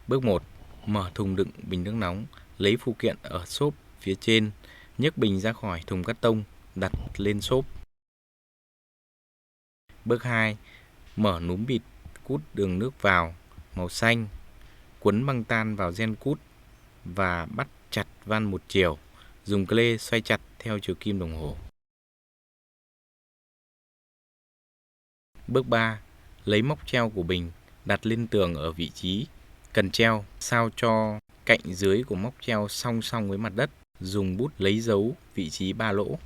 Bước 1. Mở thùng đựng bình nước nóng, lấy phụ kiện ở xốp phía trên, nhấc bình ra khỏi thùng cắt tông, đặt lên xốp. Bước 2. Mở núm bịt cút đường nước vào màu xanh, quấn băng tan vào gen cút và bắt chặt van một chiều, dùng cơ lê xoay chặt theo chiều kim đồng hồ. Bước 3. Lấy móc treo của bình, đặt lên tường ở vị trí cần treo, sao cho cạnh dưới của móc treo song song với mặt đất, dùng bút lấy dấu vị trí 3 lỗ.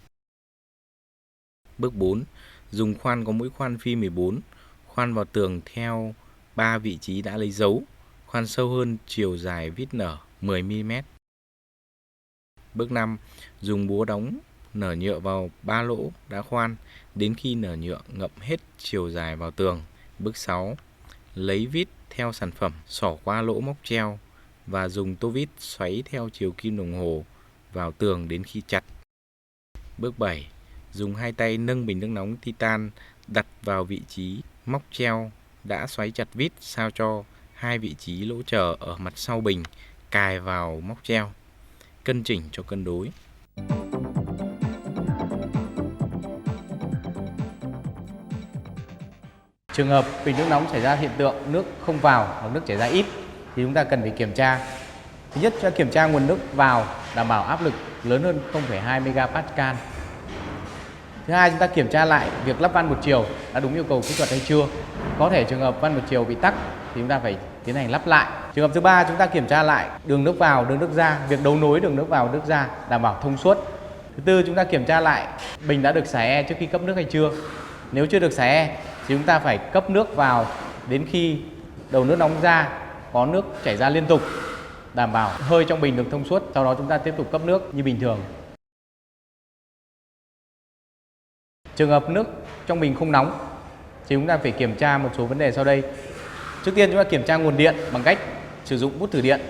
Bước 4. Dùng khoan có mũi khoan phi 14, khoan vào tường theo 3 vị trí đã lấy dấu, khoan sâu hơn chiều dài vít nở 10 mm. Bước 5. Dùng búa đóng nở nhựa vào 3 lỗ đã khoan đến khi nở nhựa ngậm hết chiều dài vào tường. Bước 6. Lấy vít theo sản phẩm xỏ qua lỗ móc treo và dùng tô vít xoáy theo chiều kim đồng hồ vào tường đến khi chặt. Bước 7. Dùng hai tay nâng bình nước nóng titan đặt vào vị trí móc treo đã xoáy chặt vít sao cho hai vị trí lỗ chờ ở mặt sau bình cài vào móc treo. Cân chỉnh cho cân đối. Trường hợp bình nước nóng xảy ra hiện tượng nước không vào hoặc nước chảy ra ít thì chúng ta cần phải kiểm tra. Thứ nhất, cho kiểm tra nguồn nước vào đảm bảo áp lực lớn hơn 0,2 MPa. Thứ hai, chúng ta kiểm tra lại việc lắp van một chiều đã đúng yêu cầu kỹ thuật hay chưa. Có thể trường hợp van một chiều bị tắc thì chúng ta phải tiến hành lắp lại. Trường hợp thứ ba, chúng ta kiểm tra lại đường nước vào, đường nước ra, việc đấu nối đường nước vào, nước ra đảm bảo thông suốt. Thứ tư, chúng ta kiểm tra lại bình đã được xả e trước khi cấp nước hay chưa. Nếu chưa được xả e thì chúng ta phải cấp nước vào đến khi đầu nước nóng ra có nước chảy ra liên tục, đảm bảo hơi trong bình được thông suốt, sau đó chúng ta tiếp tục cấp nước như bình thường. Trường hợp nước trong bình không nóng thì chúng ta phải kiểm tra một số vấn đề sau đây. Trước tiên, chúng ta kiểm tra nguồn điện bằng cách sử dụng bút thử điện,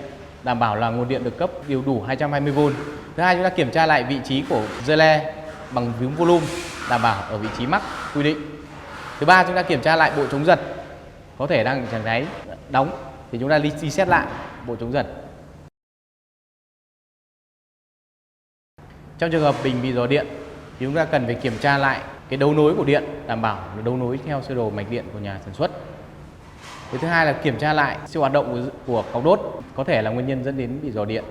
đảm bảo là nguồn điện được cấp đều đủ 220V. Thứ hai, chúng ta kiểm tra lại vị trí của dơ le bằng phím volume, đảm bảo ở vị trí mắc quy định. Thứ ba, chúng ta kiểm tra lại bộ chống giật, có thể đang trạng thái đóng thì chúng ta reset lại bộ chống giật. Trong trường hợp bình bị rò điện thì chúng ta cần phải kiểm tra lại cái đấu nối của điện, đảm bảo đấu nối theo sơ đồ mạch điện của nhà sản xuất. Thứ hai là kiểm tra lại siêu hoạt động của cọc đốt, có thể là nguyên nhân dẫn đến bị rò điện.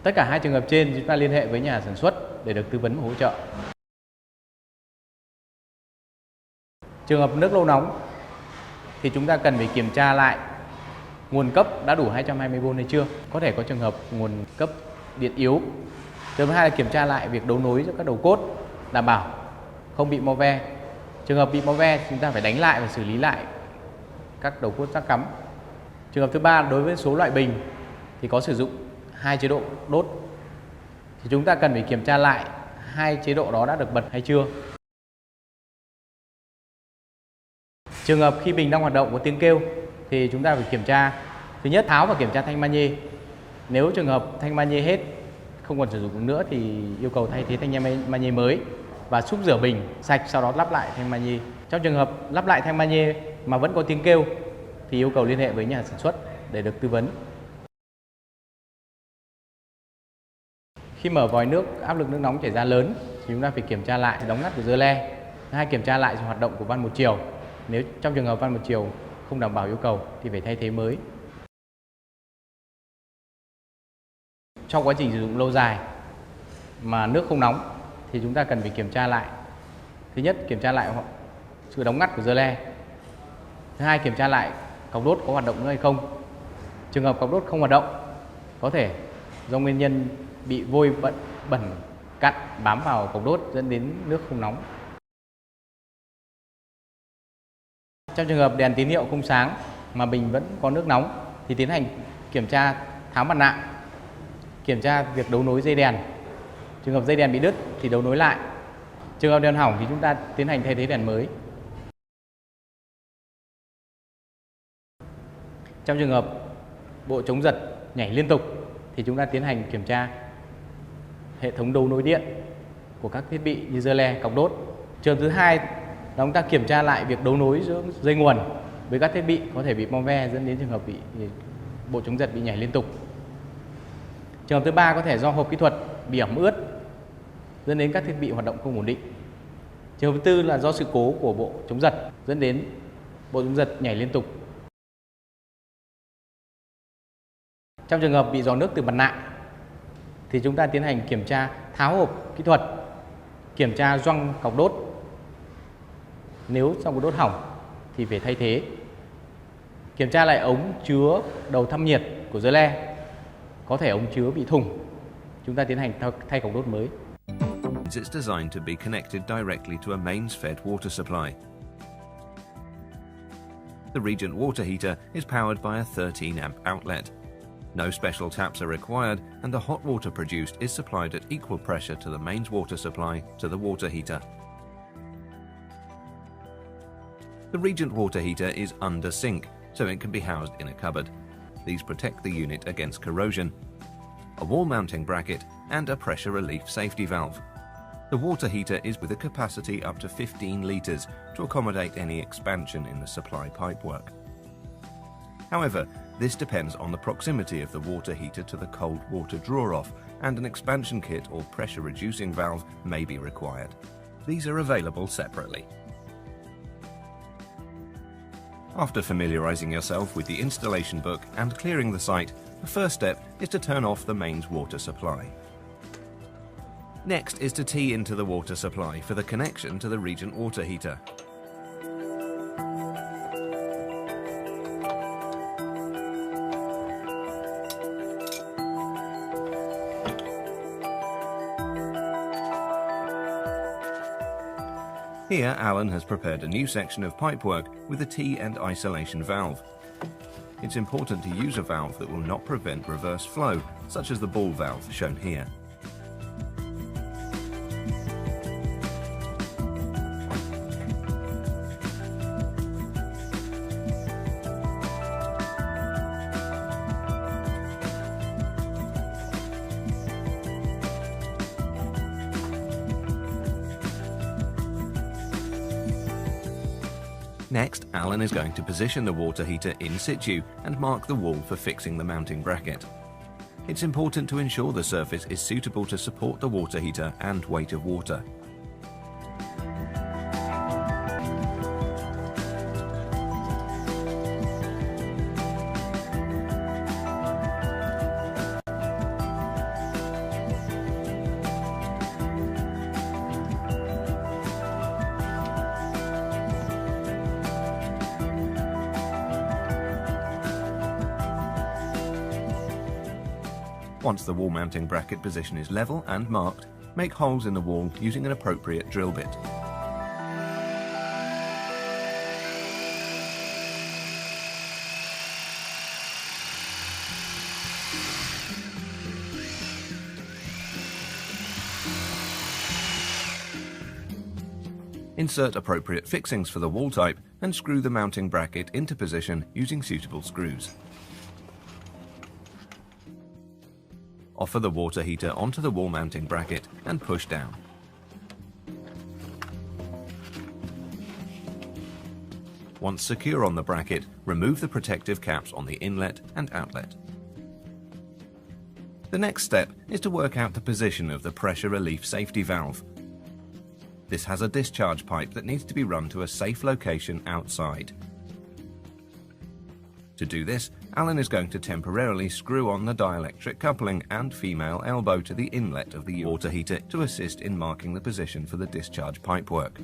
Tất cả hai trường hợp trên chúng ta liên hệ với nhà sản xuất để được tư vấn và hỗ trợ. Trường hợp nước lâu nóng thì chúng ta cần phải kiểm tra lại nguồn cấp đã đủ 220V hay chưa. Có thể có trường hợp nguồn cấp điện yếu. Trường hợp 2 là kiểm tra lại việc đấu nối giữa các đầu cốt, đảm bảo không bị mo ve. Trường hợp bị mo ve chúng ta phải đánh lại và xử lý lại các đầu cốt rác cắm. Trường hợp thứ ba, đối với số loại bình thì có sử dụng hai chế độ đốt thì chúng ta cần phải kiểm tra lại hai chế độ đó đã được bật hay chưa. Trường hợp khi bình đang hoạt động có tiếng kêu thì chúng ta phải kiểm tra. Thứ nhất, tháo và kiểm tra thanh magie. Nếu trường hợp thanh magie hết, không còn sử dụng nữa thì yêu cầu thay thế thanh magie mới và xúc rửa bình sạch, sau đó lắp lại thanh magie. Trong trường hợp lắp lại thanh magie mà vẫn có tiếng kêu thì yêu cầu liên hệ với nhà sản xuất để được tư vấn. Khi mở vòi nước, áp lực nước nóng chảy ra lớn thì chúng ta phải kiểm tra lại đóng ngắt của dơ le. Thứ hai, kiểm tra lại hoạt động của van một chiều. Nếu trong trường hợp van một chiều không đảm bảo yêu cầu thì phải thay thế mới. Trong quá trình sử dụng lâu dài mà nước không nóng thì chúng ta cần phải kiểm tra lại. Thứ nhất, kiểm tra lại sự đóng ngắt của dơ le. Thứ hai, kiểm tra lại cọc đốt có hoạt động nữa hay không. Trường hợp cọc đốt không hoạt động, có thể do nguyên nhân bị vôi bẩn cặn bám vào cọc đốt dẫn đến nước không nóng. Trong trường hợp đèn tín hiệu không sáng mà bình vẫn có nước nóng thì tiến hành kiểm tra tháo mặt nạ, kiểm tra việc đấu nối dây đèn. Trường hợp dây đèn bị đứt thì đấu nối lại. Trường hợp đèn hỏng thì chúng ta tiến hành thay thế đèn mới. Trong trường hợp bộ chống giật nhảy liên tục thì chúng ta tiến hành kiểm tra hệ thống đấu nối điện của các thiết bị như dơ le, cọc đốt. Trường thứ hai là chúng ta kiểm tra lại việc đấu nối giữa dây nguồn với các thiết bị có thể bị mo ve dẫn đến trường hợp bị bộ chống giật bị nhảy liên tục. Trường hợp thứ ba có thể do hộp kỹ thuật bị ẩm ướt dẫn đến các thiết bị hoạt động không ổn định. Trường hợp thứ tư là do sự cố của bộ chống giật dẫn đến bộ chống giật nhảy liên tục. Trong trường hợp bị rò nước từ mặt nạ thì chúng ta tiến hành kiểm tra tháo hộp kỹ thuật, kiểm tra gioăng cọc đốt. Nếu trong cọc đốt hỏng thì phải thay thế. Kiểm tra lại ống chứa đầu thăm nhiệt của dơ le. Có thể ống chứa bị thủng, chúng ta tiến hành thay cọc đốt mới. It's designed to be connected directly to a mains-fed water supply. The Regent water heater is powered by a 13-amp outlet. No special taps are required, and the hot water produced is supplied at equal pressure to the mains water supply to the water heater. The Regent water heater is under sink, so it can be housed in a cupboard. These protect the unit against corrosion. A wall mounting bracket and a pressure relief safety valve. The water heater is with a capacity up to 15 litres to accommodate any expansion in the supply pipework. However, this depends on the proximity of the water heater to the cold water draw-off, and an expansion kit or pressure-reducing valve may be required. These are available separately. After familiarising yourself with the installation book and clearing the site, the first step is to turn off the mains water supply. Next is to tee into the water supply for the connection to the Regent water heater. Here, Alan has prepared a new section of pipework with a T and isolation valve. It's important to use a valve that will not prevent reverse flow, such as the ball valve shown here. Next, Alan is going to position the water heater in situ and mark the wall for fixing the mounting bracket. It's important to ensure the surface is suitable to support the water heater and weight of water. Once the wall mounting bracket position is level and marked, make holes in the wall using an appropriate drill bit. Insert appropriate fixings for the wall type and screw the mounting bracket into position using suitable screws. Offer the water heater onto the wall mounting bracket and push down. Once secure on the bracket, remove the protective caps on the inlet and outlet. The next step is to work out the position of the pressure relief safety valve. This has a discharge pipe that needs to be run to a safe location outside. To do this, Alan is going to temporarily screw on the dielectric coupling and female elbow to the inlet of the water heater to assist in marking the position for the discharge pipework.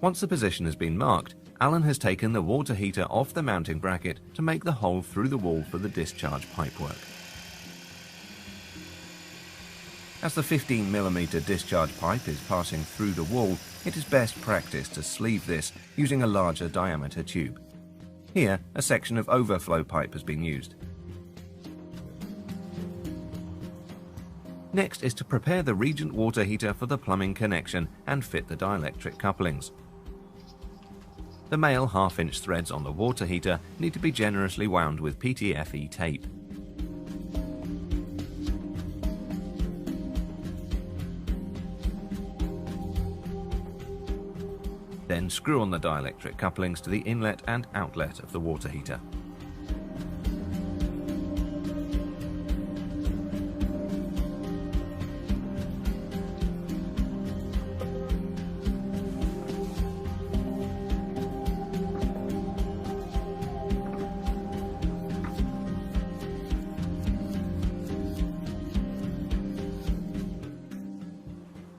Once the position has been marked, Alan has taken the water heater off the mounting bracket to make the hole through the wall for the discharge pipework. As the 15mm discharge pipe is passing through the wall, it is best practice to sleeve this using a larger diameter tube. Here, a section of overflow pipe has been used. Next is to prepare the Regent water heater for the plumbing connection and fit the dielectric couplings. The male half-inch threads on the water heater need to be generously wound with PTFE tape. then screw on the dielectric couplings to the inlet and outlet of the water heater.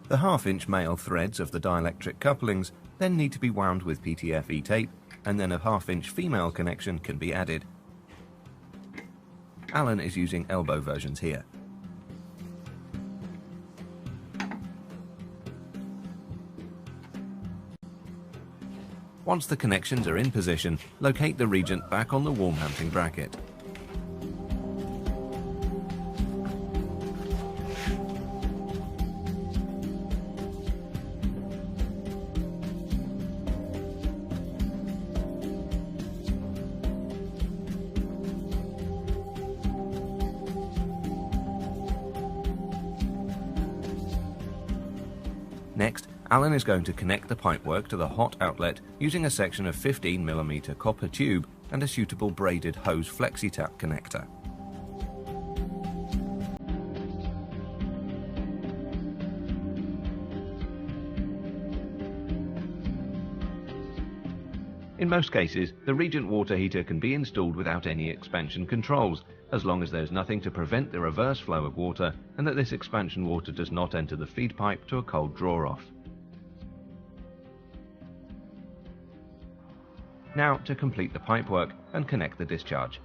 The half-inch male threads of the dielectric couplings then need to be wound with PTFE tape, and then a half-inch female connection can be added. Alan is using elbow versions here. Once the connections are in position, locate the regent back on the wall mounting bracket. Next, Alan is going to connect the pipework to the hot outlet using a section of 15mm copper tube and a suitable braided hose flexi-tap connector. In most cases, the Regent water heater can be installed without any expansion controls, as long as there's nothing to prevent the reverse flow of water and that this expansion water does not enter the feed pipe to a cold draw-off. Now to complete the pipework and connect the discharge.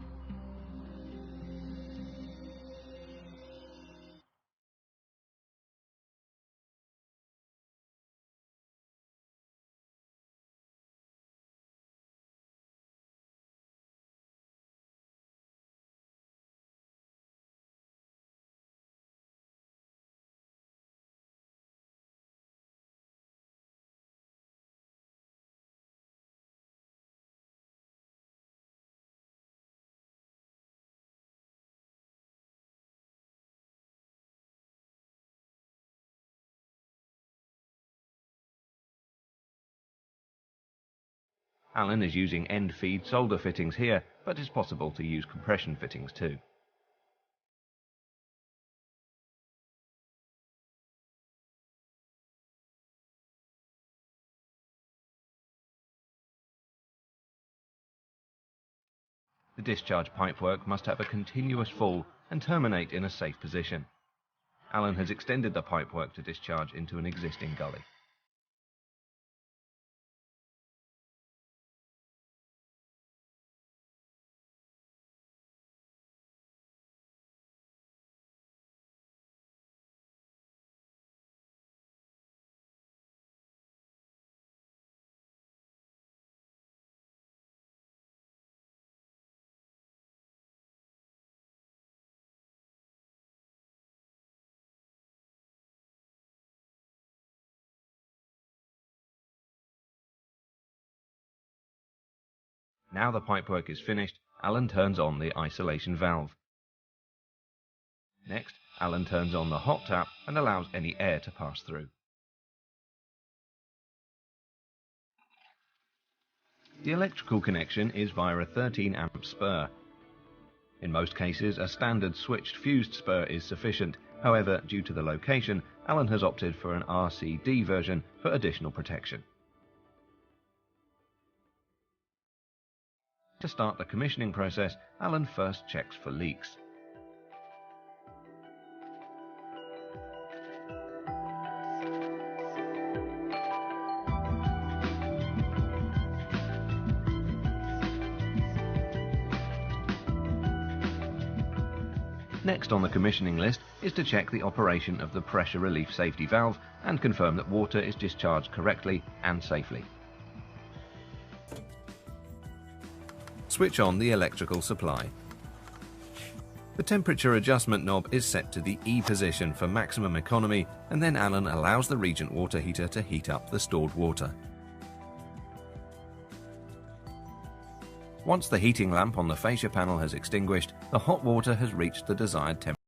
Alan is using end feed solder fittings here, but it's possible to use compression fittings too. The discharge pipework must have a continuous fall and terminate in a safe position. Alan has extended the pipework to discharge into an existing gully. Now the pipework is finished, Alan turns on the isolation valve. Next, Alan turns on the hot tap and allows any air to pass through. The electrical connection is via a 13-amp spur. In most cases, a standard switched fused spur is sufficient. However, due to the location, Alan has opted for an RCD version for additional protection. To start the commissioning process, Alan first checks for leaks. Next on the commissioning list is to check the operation of the pressure relief safety valve and confirm that water is discharged correctly and safely. Switch on the electrical supply. The temperature adjustment knob is set to the E position for maximum economy, and then Alan allows the Regent water heater to heat up the stored water. Once the heating lamp on the fascia panel has extinguished, the hot water has reached the desired temperature.